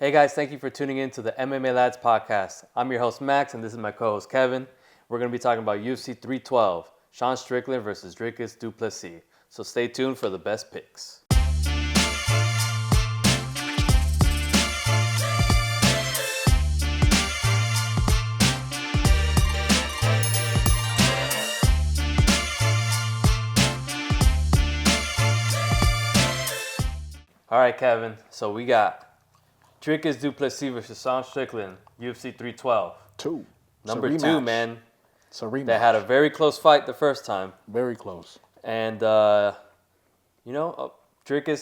Hey guys, thank you for tuning in to the MMA Lads podcast. I'm your host Max, and this is my co-host Kevin. We're going to be talking about UFC 312, Sean Strickland versus Dricus du Plessis. So stay tuned for the best picks. All right, Kevin. So we got Dricus du Plessis versus Sean Strickland, UFC 312. Number two, man. It's a rematch. They had a very close fight the first time. Very close. And, Dricus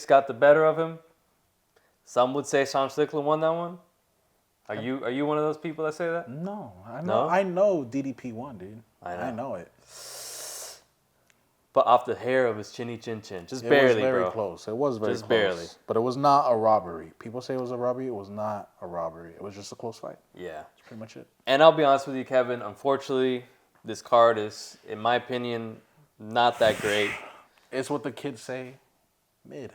got the better of him. Some would say Sean Strickland won that one. Are you one of those people that say that? No, No? I know DDP won, dude. I know it. But off the hair of his chinny chin. Just It barely, was very bro. close. It was very Just close. barely. But it was not a robbery. People say it was a robbery. It was not a robbery. It was just a close fight. Yeah. That's pretty much it. And I'll be honest with you, Kevin. Unfortunately, this card is, in my opinion, not that great. It's what the kids say, mid.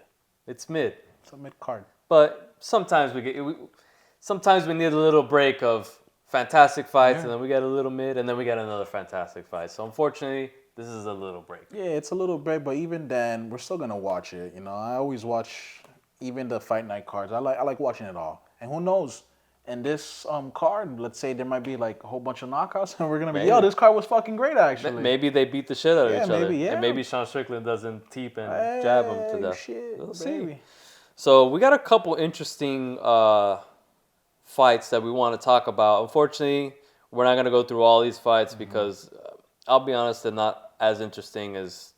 It's mid. It's a mid card. But sometimes we need a little break of fantastic fights, and then we get a little mid, and then we get another fantastic fight. So unfortunately, this is a little break. Yeah, it's a little break, but even then, we're still gonna watch it. You know, I always watch even the fight night cards. I like watching it all. And who knows? In this card, let's say there might be like a whole bunch of knockouts, and we're gonna be, yo, this card was fucking great, actually. Maybe they beat the shit out of each other. Maybe, yeah. And maybe Sean Strickland doesn't teep and jab him to death. Shit, We'll baby. see. So we got a couple interesting fights that we want to talk about. Unfortunately, we're not going to go through all these fights because, I'll be honest, they're not as interesting as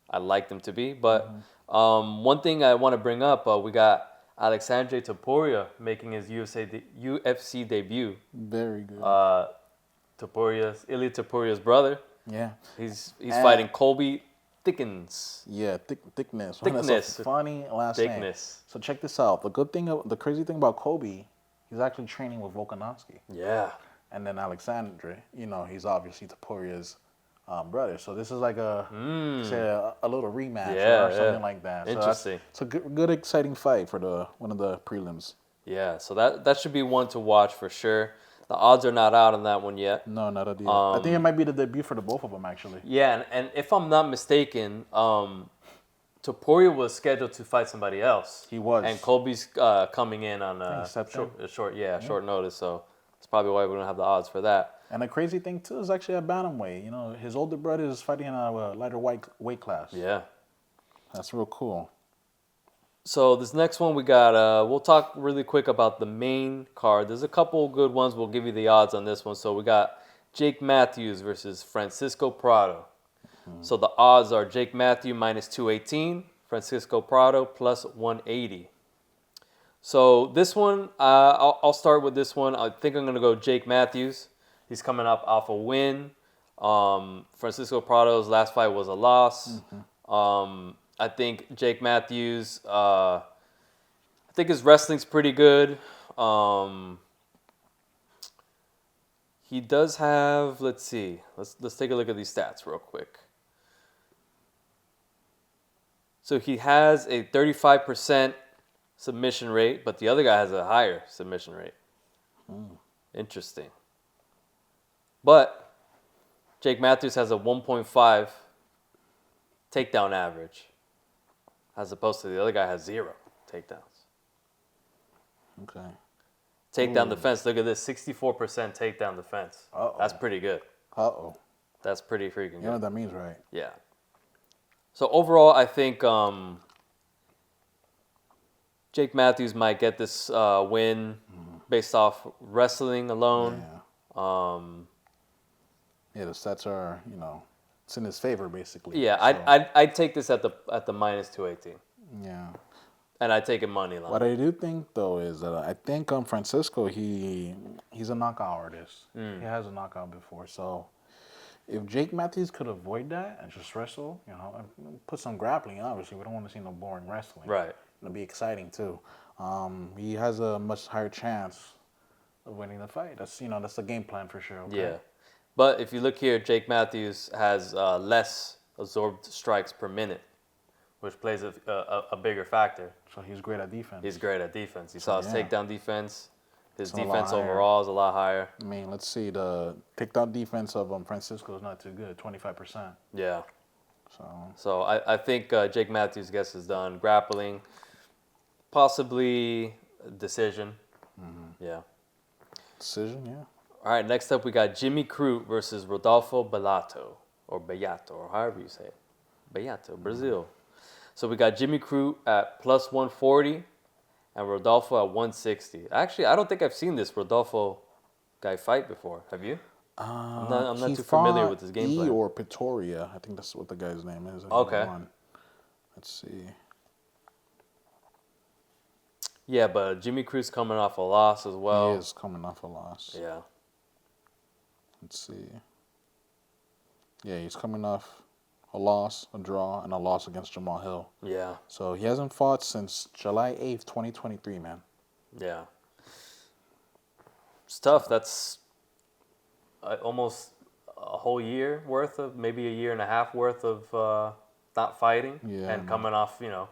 I'd like them to be. But one thing I want to bring up, we got Alexandre Topuria making his UFC debut. Very good. Ilya Topuria's brother. Yeah. He's fighting Colby Thickens. Yeah, thickness. Thickness. That's a funny last name. Thickness. So check this out. The crazy thing about Kobe, he's actually training with Volkanovski. Yeah. And then Alexandre, he's obviously Topuria's brother. So this is like a little rematch or something like that. Interesting. So it's a good exciting fight for one of the prelims. Yeah, so that should be one to watch for sure. The odds are not out on that one yet. No, not at all. I think it might be the debut for the both of them, actually. Yeah, and if I'm not mistaken, Topuria was scheduled to fight somebody else. He was. And Colby's coming in on a short notice, so that's probably why we don't have the odds for that. And the crazy thing, too, is actually at bantamweight. His older brother is fighting in a lighter weight class. Yeah. That's real cool. So this next one we got, we'll talk really quick about the main card. There's a couple good ones. We'll give you the odds on this one. So we got Jake Matthews versus Francisco Prado. So the odds are Jake Matthews minus 218, Francisco Prado plus 180. So this one, I'll start with this one. I think I'm going to go Jake Matthews. He's coming up off a win. Francisco Prado's last fight was a loss. I think Jake Matthews, I think his wrestling's pretty good. He does have, let's see, let's take a look at these stats real quick. So he has a 35% submission rate, but the other guy has a higher submission rate. Interesting. But Jake Matthews has a 1.5 takedown average, as opposed to the other guy has 0 takedowns. Okay. Takedown defense, look at this, 64% takedown defense. Uh-oh. That's pretty good. Uh-oh. That's pretty freaking good. You know what that means, right? Yeah. So overall, I think Jake Matthews might get this win based off wrestling alone. Yeah. The stats are, it's in his favor, basically. Yeah, so. I'd take this at the minus 218. Yeah. And I'd take it money line. What I do think, though, is that I think Francisco, he's a knockout artist. He has a knockout before. So if Jake Matthews could avoid that and just wrestle, and put some grappling, obviously, we don't want to see no boring wrestling. Right. It'll be exciting, too. He has a much higher chance of winning the fight. That's the game plan for sure. Okay? Yeah. But if you look here, Jake Matthews has less absorbed strikes per minute, which plays a bigger factor. So he's great at defense. He's great at defense. You saw his yeah. takedown defense. His It's a lot defense higher. overall is a lot higher. I mean, let's see. The takedown defense of Francisco is not too good, 25%. Yeah. So So I think Jake Matthews gets this done. Grappling, possibly a decision. Yeah. decision, yeah. All right, next up we got Jimmy Crute versus Rodolfo Bellato, or Bellato, or however you say it. Bellato, Brazil. So we got Jimmy Crute at plus 140 and Rodolfo at 160. Actually, I don't think I've seen this Rodolfo guy fight before. Have you? I'm not too familiar with his game plan. or Pretoria. I think that's what the guy's name is. Okay. Let's see. Yeah, but Jimmy Crute's coming off a loss as well. He is coming off a loss. Yeah. Let's see. Yeah, he's coming off a loss, a draw, and a loss against Jamal Hill. Yeah. So he hasn't fought since July 8th, 2023, man. Yeah. It's tough. That's almost a whole year worth of, maybe a year and a half worth of not fighting. Yeah, And man. coming off, a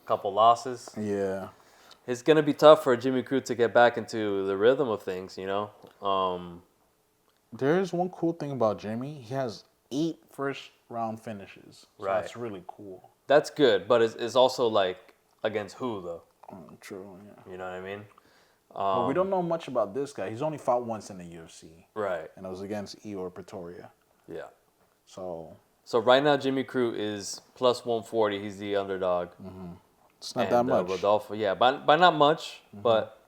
couple losses. Yeah. It's going to be tough for Jimmy Crute to get back into the rhythm of things, There's one cool thing about Jimmy. He has 8 first-round finishes. So Right. that's really cool. That's good, but it's also like against who, though? True, yeah. You know what I mean? But we don't know much about this guy. He's only fought once in the UFC, Right. and it was against or Pretoria. Yeah. So So right now, Jimmy Crute is plus 140. He's the underdog. it's not that much. Rodolfo, yeah, by not much, but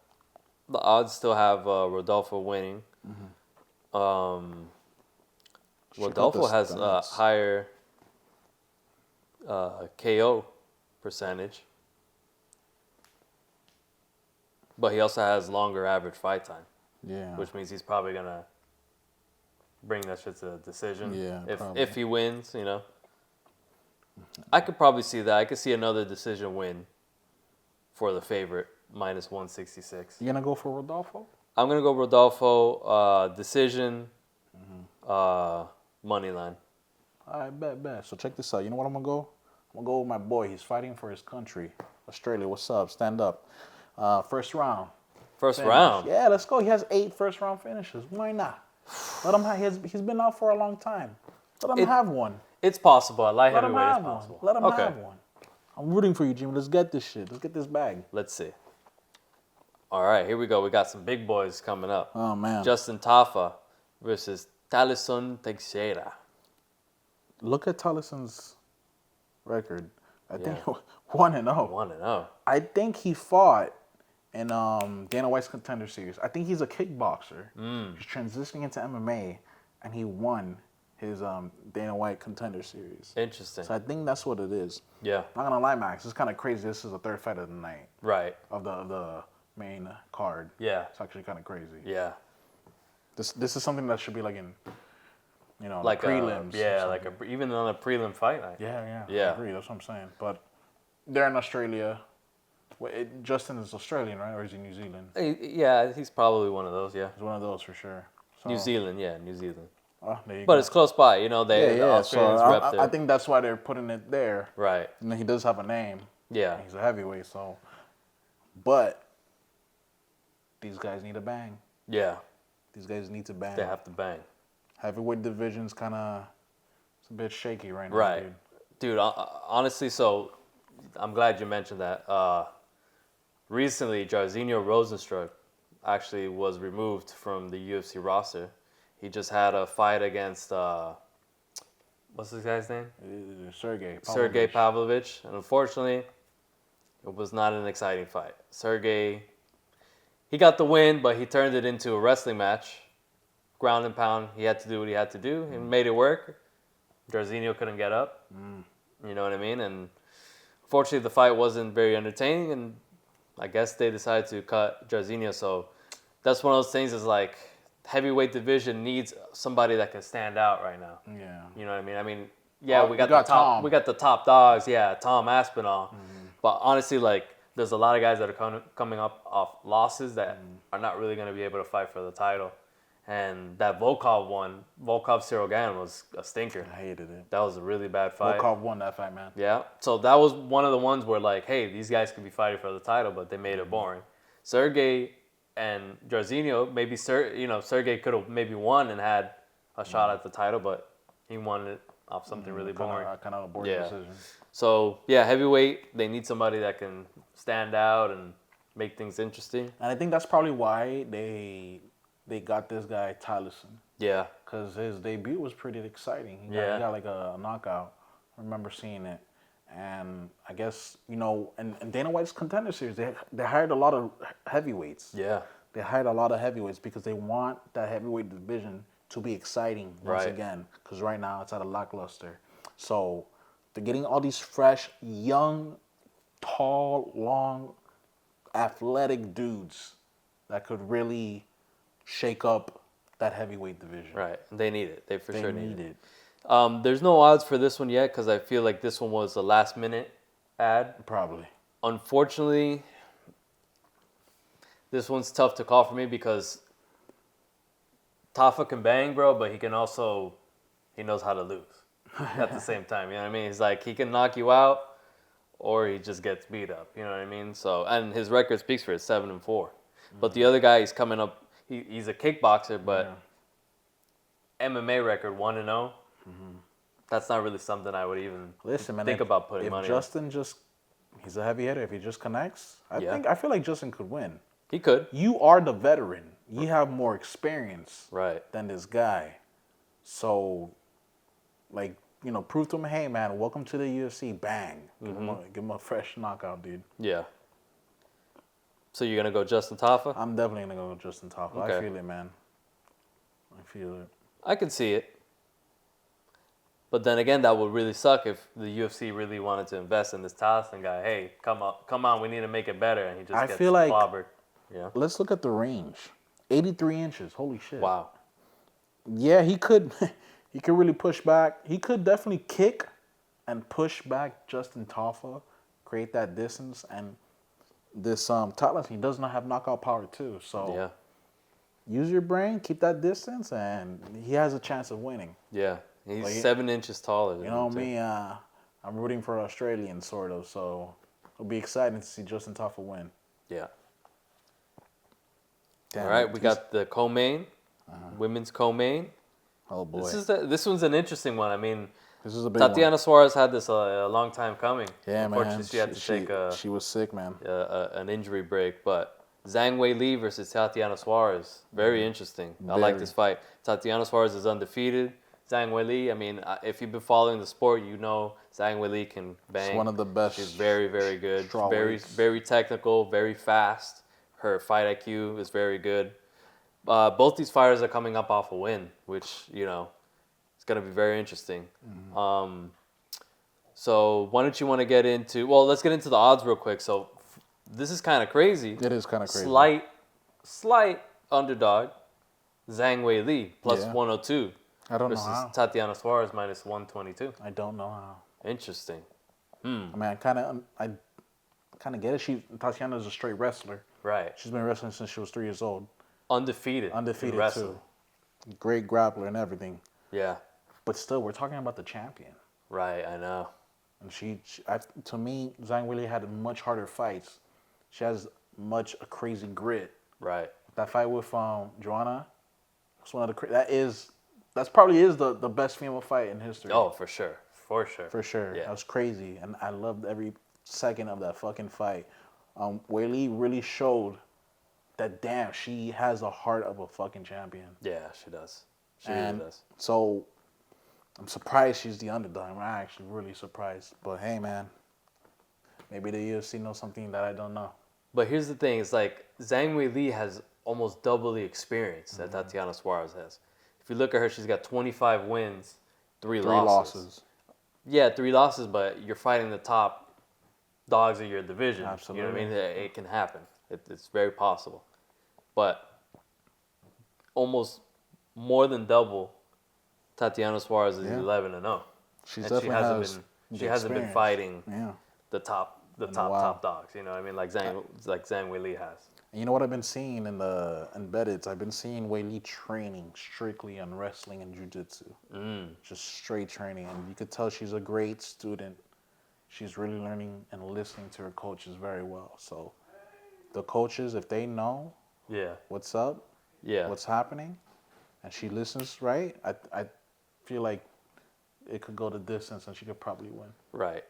the odds still have Rodolfo winning. Check out Rodolfo the has a stats. higher KO percentage, but he also has longer average fight time, Yeah. which means he's probably gonna bring that shit to a decision. Yeah, if he wins, I could probably see that. I could see another decision win for the favorite minus 166. You gonna go for Rodolfo? I'm gonna go Rodolfo decision money line. All right, bet. So check this out. You know what I'm gonna go? I'm gonna go with my boy. He's fighting for his country, Australia. What's up? Stand up. First round. First Finish. round. Yeah, let's go. He has 8 first-round finishes. Why not? Let him have. He's been out for a long time. Let him have one. It's possible. At light Let him heavyweight, it's have one. possible. Let him Okay. have one. I'm rooting for you, Jimmy. Let's get this shit. Let's get this bag. Let's see. All right, here we go. We got some big boys coming up. Oh man. Justin Tafa versus Talison Teixeira. Look at Tallison's record. I think Yeah. 1-0. 1-0. I think he fought in Dana White's Contender Series. I think he's a kickboxer. He's transitioning into MMA, and he won his Dana White Contender Series. Interesting. So I think that's what it is. Yeah. Not gonna lie, Max. It's kind of crazy. This is the third fight of the night Right. of the main card. Yeah. It's actually kind of crazy. Yeah. This is something that should be like in, Like the prelims. or like something. even on a prelim fight night. Yeah. Yeah. I agree. That's what I'm saying. But they're in Australia. Justin is Australian, right? Or is he New Zealand? Yeah, he's probably one of those. Yeah. He's one of those for sure. So, New Zealand. Yeah, New Zealand. Oh, there you But go. it's close by. The So Australians rep there. I think that's why they're putting it there. Right. And he does have a name. Yeah. He's a heavyweight, so. But these guys need a bang. Yeah. These guys need to bang. They have to bang. Heavyweight division's kind of it's a bit shaky right now, Right. dude. Dude, honestly, so I'm glad you mentioned that. Recently, Jairzinho Rosenstruck actually was removed from the UFC roster. He just had a fight against, what's this guy's name? Sergey Pavlovich. And unfortunately, it was not an exciting fight. Sergey, he got the win, but he turned it into a wrestling match. Ground and pound. He had to do what he had to do and made it work. Jairzinho couldn't get up. You know what I mean? And unfortunately, the fight wasn't very entertaining, and I guess they decided to cut Jairzinho. So that's one of those things is like heavyweight division needs somebody that can stand out right now. Yeah. You know what I mean? Yeah, Oh, we got you got the top. Tom. We got the top dogs. Yeah, Tom Aspinall. But honestly, like, there's a lot of guys that are coming up off losses that are not really going to be able to fight for the title. And that Volkov Cyril Gane was a stinker. I hated it. That was a really bad fight. Volkov won that fight, man. Yeah. So that was one of the ones where like, hey, these guys could be fighting for the title, but they made it boring. Sergey and Jairzinho, maybe Sergey could have maybe won and had a shot at the title, but he won it off something really boring. Kind of a boring decision. So yeah, heavyweight, they need somebody that can stand out and make things interesting. And I think that's probably why they got this guy Tylerson. Yeah. Because his debut was pretty exciting. He got like a knockout. I remember seeing it. And I guess, and Dana White's Contender Series, they hired a lot of heavyweights. Yeah. They hired a lot of heavyweights because they want that heavyweight division to be exciting once again. Because right now it's at a lackluster. So they're getting all these fresh, young, tall, long, athletic dudes that could really shake up that heavyweight division. Right. They need it. They for sure need it. it. There's no odds for this one yet because I feel like this one was a last-minute ad. Probably. Unfortunately, this one's tough to call for me because Tafa can bang, bro, but he knows how to lose at the same time. You know what I mean? He's like, he can knock you out or he just gets beat up. You know what I mean? So, and his record speaks for it, 7-4. But the other guy, he's coming up. He's a kickboxer, but MMA record 1-0. That's not really something I would even think about putting money on. If Justin he's a heavy hitter. If he just connects, I feel like Justin could win. He could. You are the veteran. You have more experience than this guy. So, prove to him, hey, man, welcome to the UFC. Bang. Give him a fresh knockout, dude. Yeah. So you're going to go Justin Tafa? I'm definitely going to go with Justin Tafa. Okay. I feel it, man. I feel it. I can see it. But then again, that would really suck if the UFC really wanted to invest in this Tyson guy. Hey, come on, we need to make it better. And he just gets clobbered. Yeah. Let's look at the range. 83 inches. Holy shit. Wow. Yeah, he could really push back. He could definitely kick and push back Justin Tafa, create that distance. And this Tyson, he does not have knockout power too. So use your brain, keep that distance, and he has a chance of winning. Yeah. He's 7 inches taller than him, me, I'm rooting for Australian, sort of, so it'll be exciting to see Justin Tafa win. Yeah. All right, we got the co-main, women's co-main. Oh, boy. This one's an interesting one. I mean, this is a big Tatiana Suarez had this a long time coming. Yeah, Unfortunately, man. She had to take she was sick, man. An injury break, but Zhang Weili versus Tatiana Suarez. Very interesting. I like this fight. Tatiana Suarez is undefeated. Zhang Weili, I mean, if you've been following the sport, you know Zhang Weili can bang. She's one of the best. She's very, very good. Very technical, very fast. Her fight IQ is very good. Both these fighters are coming up off a win, which, it's going to be very interesting. So why don't you want to get into... Well, let's get into the odds real quick. So this is kind of crazy. It is kind of crazy. Slight underdog, Zhang Weili, plus 102. I don't know versus how. Tatiana Suarez minus 122. I don't know how. Interesting. I mean, I kind of get it. Tatiana is a straight wrestler. Right. She's been wrestling since she was 3 years old. Undefeated too. Great grappler and everything. Yeah. But still, we're talking about the champion. Right, I know. And to me, Zhang Weili had much harder fights. She has a crazy grit. Right. That fight with Joanna was one of the That's probably the best female fight in history. Oh, for sure. For sure. Yeah. That was crazy. And I loved every second of that fucking fight. Weili really showed that, damn, she has the heart of a fucking champion. Yeah, she does. She really does. So I'm surprised she's the underdog. I'm actually really surprised. But hey, man, maybe the UFC knows something that I don't know. But here's the thing. It's like Zhang Weili has almost double the experience that Tatiana Suarez has. If you look at her, she's got 25 wins, 3 losses. Yeah, 3 losses, but you're fighting the top dogs of your division. Absolutely. You know what I mean? It can happen. It's very possible. But almost more than double Tatiana Suarez is 11-0. She hasn't been fighting the top dogs. You know what I mean? Like Zhang Weili has. And you know what I've been seeing in the embeddeds? I've been seeing Weili training strictly on wrestling and jiu-jitsu. Just straight training. And you could tell she's a great student. She's really learning and listening to her coaches very well. So the coaches, if they know what's up, what's happening, and she listens right, I feel like it could go the distance and she could probably win. Right.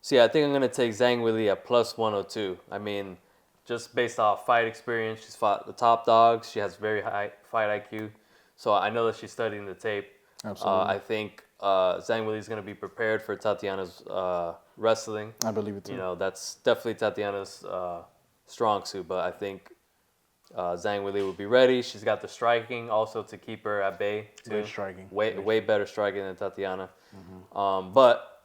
So, yeah, I think I'm going to take Zhang Weili at plus 102. I mean, just based off fight experience, she's fought the top dogs. She has very high fight IQ. So I know that she's studying the tape. Absolutely. I think Zhang Weili is going to be prepared for Tatiana's wrestling. I believe it too. You know, that's definitely Tatiana's strong suit, but I think Zhang Weili will be ready. She's got the striking also to keep her at bay too. Great striking. Way better striking than Tatiana. But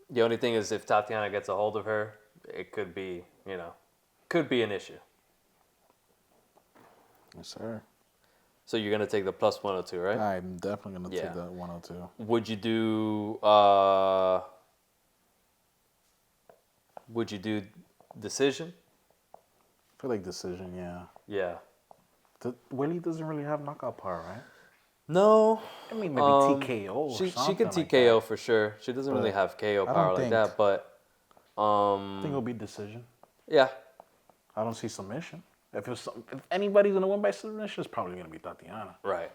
the only thing is if Tatiana gets a hold of her, it could be, could be an issue. Yes, sir. So you're going to take the plus 102, right? I'm definitely going to take that 102. Would you do decision? I feel like decision, yeah. Yeah. Weili doesn't really have knockout power, right? No. I mean, maybe TKO or she something can like TKO that. for sure. She doesn't really have KO I don't power like think- that, but I think it'll be decision. yeah. I don't see submission. If anybody's gonna win by submission, it's probably gonna be Tatiana. Right.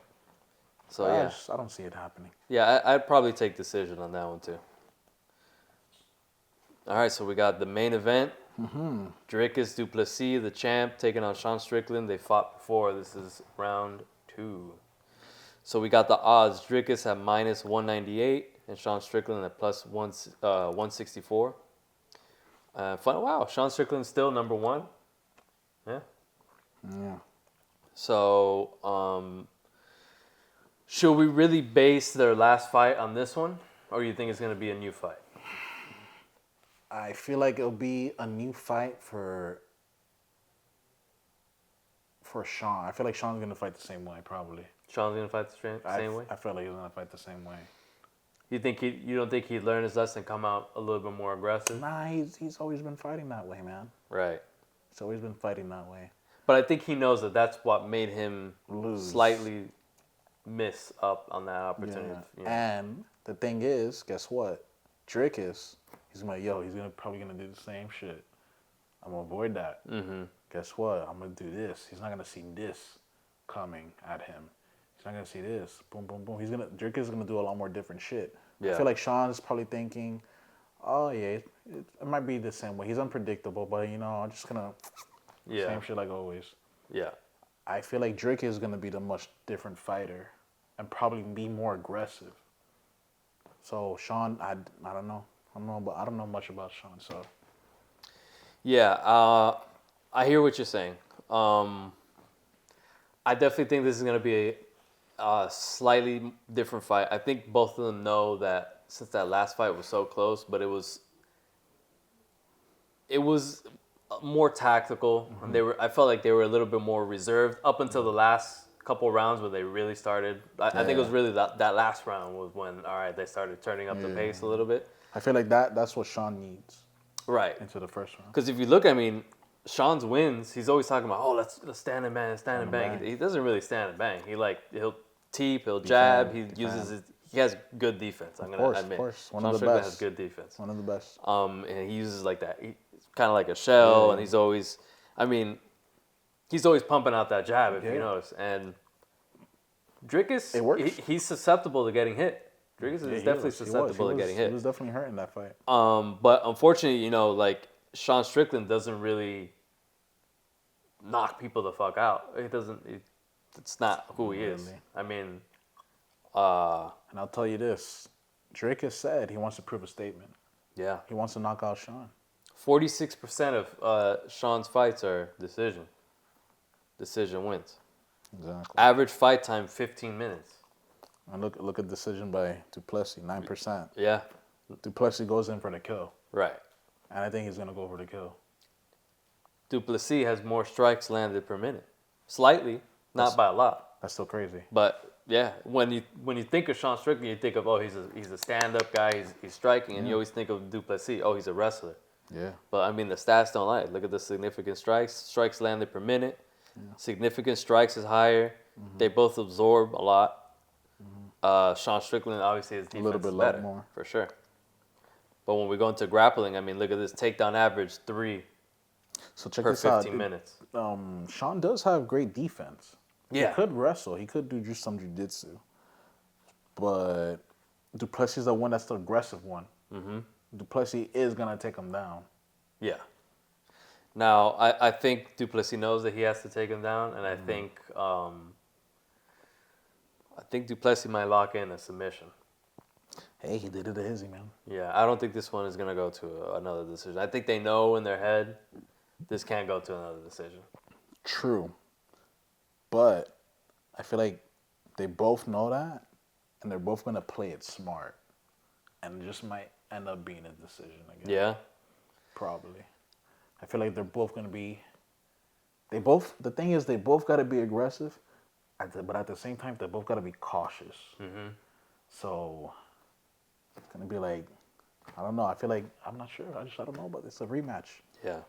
So I don't see it happening. Yeah, I'd probably take decision on that one too. All right, so we got the main event. Dricus du Plessis, the champ, taking on Sean Strickland. They fought before. This is round 2. So we got the odds. Dricus at minus 198 and Sean Strickland at plus 164. Wow, Sean Strickland's still number 1. Yeah. Yeah. So, should we really base their last fight on this one? Or you think it's going to be a new fight? I feel like it'll be a new fight for Sean. I feel like Sean's gonna fight the same way, probably. Sean's going to fight the same way? I feel like he's gonna fight the same way. You don't think he'd learn his lesson, come out a little bit more aggressive? Nah, he's always been fighting that way, man. Right. He's always been fighting that way. But I think he knows that that's what made him Lose. slightly miss up on that opportunity. Yeah. And the thing is, guess what? Dricus, he's like, he's probably gonna do the same shit. I'm gonna avoid that. Guess what? I'm gonna do this. He's not gonna see this coming at him. He's not gonna see this. Boom, boom, boom. Dricus is gonna do a lot more different shit. Yeah. I feel like Sean's probably thinking, oh yeah, it might be the same way. He's unpredictable, but I'm just gonna same shit like always. Yeah. I feel like Dricus is gonna be the much different fighter and probably be more aggressive. So Sean, I don't know. I don't know much about Sean. So Yeah, I hear what you're saying. I definitely think this is going to be a slightly different fight. I think both of them know that since that last fight was so close, but it was more tactical. And I felt like they were a little bit more reserved up until the last couple rounds where they really started. I think it was really that last round was when, all right, they started turning up the pace a little bit. I feel like that's what Sean needs. Right. Into the first round. Because if you look, Sean's wins, he's always talking about, let's stand and bang, stand and bang. He doesn't really stand and bang. He'll teep, he'll jab, he has good defense, I'm going to admit. Of course. Sean Strickland has good defense. One of the best. And he uses like that. He's kind of like a shell, and he's always pumping out that jab, if you notice. And Dricus, it works. He's susceptible to getting hit. Dricus is definitely susceptible to getting hit. He was definitely hurt in that fight. But unfortunately, Sean Strickland doesn't really knock people the fuck out. It's not who he is. And I'll tell you this. Dricus said he wants to prove a statement. Yeah. He wants to knock out Sean. 46% of Sean's fights are decision. Decision wins. Exactly. Average fight time, 15 minutes. And look at decision by du Plessis, 9%. Yeah. Du Plessis goes in for the kill. Right. And I think he's going to go for the kill. Du Plessis has more strikes landed per minute. Slightly, not by a lot. That's still crazy. But yeah, when you think of Sean Strickland, you think of, he's a stand-up guy, he's striking, and you always think of Du Plessis, he's a wrestler. Yeah. But I mean, the stats don't lie. Look at the significant strikes landed per minute. Significant strikes is higher. They both absorb a lot. Sean Strickland, obviously, his A little defense bit is better, more. for sure. But when we go into grappling, I mean, look at this takedown average 3 So check per this out. 15 minutes. Sean does have great defense. Yeah. He could wrestle. He could do just some jiu-jitsu. But Duplessis is the one that's the aggressive one. Mm-hmm. Duplessis is going to take him down. Yeah. Now, I think Duplessis knows that he has to take him down, and I think Duplessis might lock in a submission. Hey, he did it to Izzy, man. Yeah, I don't think this one is going to go to another decision. I think they know in their head this can't go to another decision. True. But I feel like they both know that, and they're both going to play it smart. And it just might end up being a decision again. Yeah? Probably. I feel like they're both going to be... The thing is, they both got to be aggressive, but at the same time, they both got to be cautious. Mm-hmm. So... It's going to be like, I don't know. I feel like, I'm not sure. I don't know about this. It's a rematch. Yeah.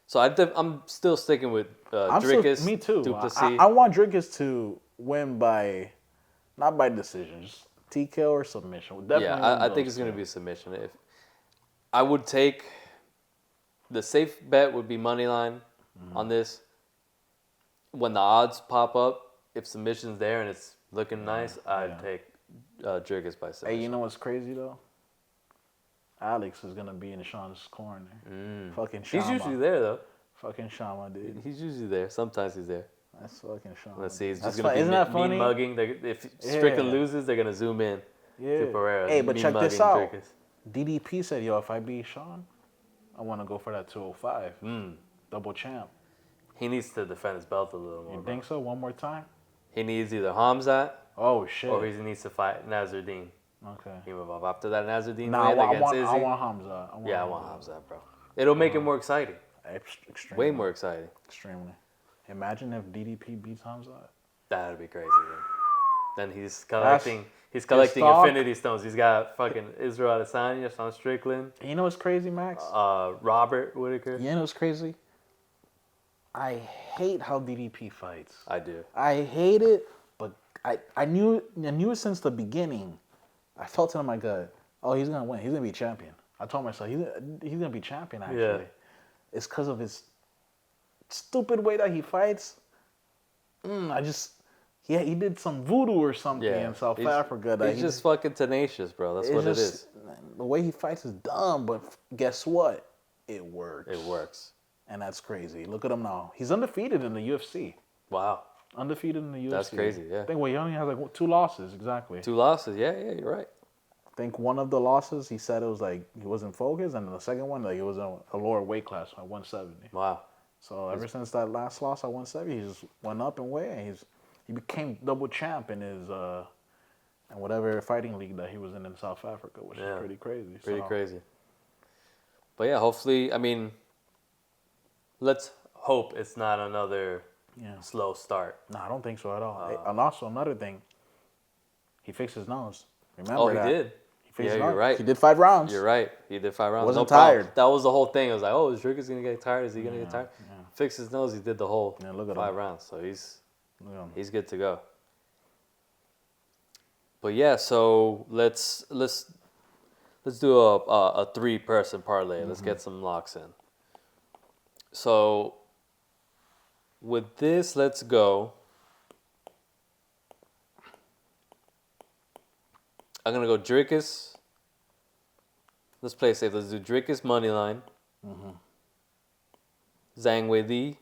So I'm still sticking with Dricus. Me too. Duplessis. I want Dricus to win not by decision, just TKO or submission. Definitely I think it's going to be a submission. If I would take the safe bet would be money line on this. When the odds pop up, if submission's there and it's looking nice, I'd take Dricus by submission. Hey, you know what's crazy though? Alex is gonna be in Sean's corner. Fucking Shama. He's usually there though. Fucking Shama, dude. He's usually there. Sometimes he's there. That's fucking Shama. Let's see. He's That's just gonna Isn't that be funny? mean mugging. If Strickland loses, they're gonna zoom in to Pereira. Hey, but mean check this mugging out. Dricus. DDP said, "Yo, if I beat Sean, I want to go for that 205, double champ." He needs to defend his belt a little more. You think so? One more time? He needs either Hamzat Oh shit. or he needs to fight Nasruddin. Okay. Imavov. After that Nasruddin Nah, win against Izzy. I want Hamza. I want Hamzat, bro. It'll make it more exciting. Extremely. Way more exciting. Extremely. Imagine if DDP beats Hamza. That'd be crazy. Then he's collecting. He's collecting stock. Infinity Stones. He's got fucking Israel Adesanya, Sean Strickland, You know what's crazy, Max? Robert Whitaker. You know what's crazy? I hate how DDP fights. I do. I hate it, but I knew it since the beginning. I felt it in my gut. Oh, he's gonna win. He's gonna be champion. I told myself he's gonna be champion. Actually, Yeah. It's because of his stupid way that he fights. He did some voodoo or something in South Africa. That He's just fucking tenacious, bro. That's what it is. The way he fights is dumb, but guess what? It works. It works. And that's crazy. Look at him now. He's undefeated in the UFC. Wow. Undefeated in the UFC. That's crazy, yeah. I think he only has like 2 losses, exactly. 2 losses. Yeah, you're right. I think one of the losses, he said it was like he wasn't focused, and the second one, like it was a lower weight class, at 170. Wow. So ever since that last loss at 170, he just went up in weight, and he became double champ in his in whatever fighting league that he was in South Africa, which is pretty crazy. Pretty crazy. But yeah, hopefully, I mean, let's hope it's not another slow start. No, I don't think so at all. And also another thing, he fixed his nose. Remember Oh, he that? did. He fixed his you're nose. right. He did 5 rounds. You're right. He did 5 rounds. Wasn't no problem. tired. That was the whole thing. I was like, oh, is Dricus going to get tired? Is he going to get tired? Yeah. Fixed his nose. He did the whole Look at 5 him. rounds. So he's Yeah. good to go. But yeah, so let's do a 3-person parlay. Let's get some locks in. So with this, let's go. I'm gonna go Dricus. Let's play it safe. Let's do Dricus money line. Zhang Weili.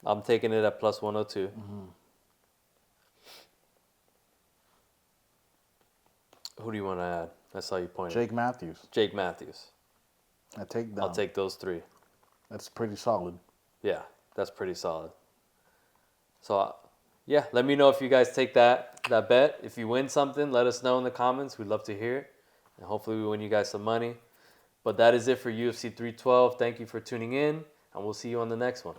I'm taking it at plus 102. Who do you want to add? I saw you pointing. Jake Matthews. Jake Matthews. I take that. I'll take those 3. That's pretty solid. Yeah, that's pretty solid. So, yeah, let me know if you guys take that bet. If you win something, let us know in the comments. We'd love to hear it. And hopefully we win you guys some money. But that is it for UFC 312. Thank you for tuning in, and we'll see you on the next one.